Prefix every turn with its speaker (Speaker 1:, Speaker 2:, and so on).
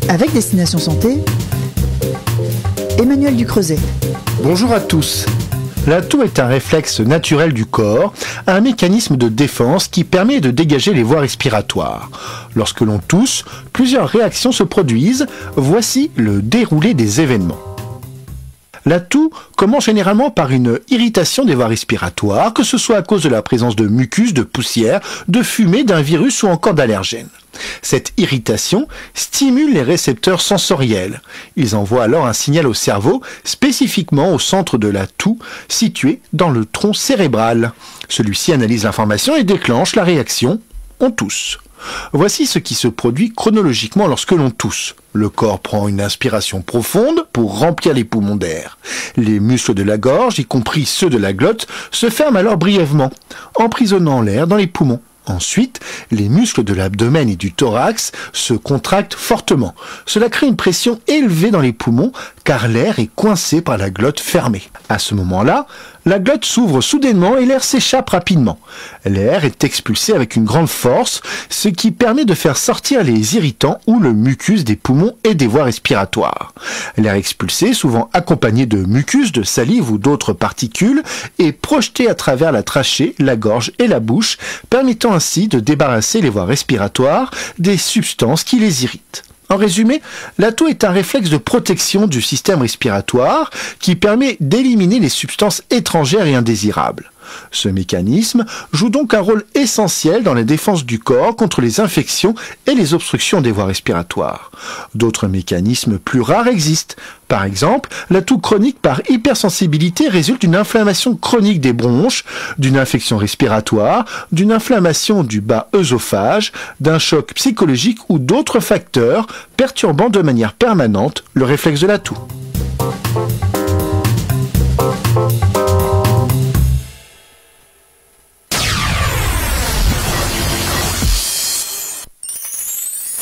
Speaker 1: Avec Destination Santé, Emmanuel Ducreuset.
Speaker 2: Bonjour à tous. La toux est un réflexe naturel du corps, un mécanisme de défense qui permet de dégager les voies respiratoires. Lorsque l'on tousse, plusieurs réactions se produisent. Voici le déroulé des événements. La toux commence généralement par une irritation des voies respiratoires, que ce soit à cause de la présence de mucus, de poussière, de fumée, d'un virus ou encore d'allergènes. Cette irritation stimule les récepteurs sensoriels. Ils envoient alors un signal au cerveau, spécifiquement au centre de la toux, situé dans le tronc cérébral. Celui-ci analyse l'information et déclenche la réaction « on tousse ». Voici ce qui se produit chronologiquement lorsque l'on tousse. Le corps prend une inspiration profonde pour remplir les poumons d'air. Les muscles de la gorge, y compris ceux de la glotte, se ferment alors brièvement, emprisonnant l'air dans les poumons. Ensuite, les muscles de l'abdomen et du thorax se contractent fortement. Cela crée une pression élevée dans les poumons car l'air est coincé par la glotte fermée. À ce moment-là, la glotte s'ouvre soudainement et l'air s'échappe rapidement. L'air est expulsé avec une grande force, ce qui permet de faire sortir les irritants ou le mucus des poumons et des voies respiratoires. L'air expulsé, souvent accompagné de mucus, de salive ou d'autres particules, est projeté à travers la trachée, la gorge et la bouche, permettant ainsi de débarrasser les voies respiratoires des substances qui les irritent. En résumé, la toux est un réflexe de protection du système respiratoire qui permet d'éliminer les substances étrangères et indésirables. Ce mécanisme joue donc un rôle essentiel dans la défense du corps contre les infections et les obstructions des voies respiratoires. D'autres mécanismes plus rares existent. Par exemple, la toux chronique par hypersensibilité résulte d'une inflammation chronique des bronches, d'une infection respiratoire, d'une inflammation du bas œsophage, d'un choc psychologique ou d'autres facteurs perturbant de manière permanente le réflexe de la toux.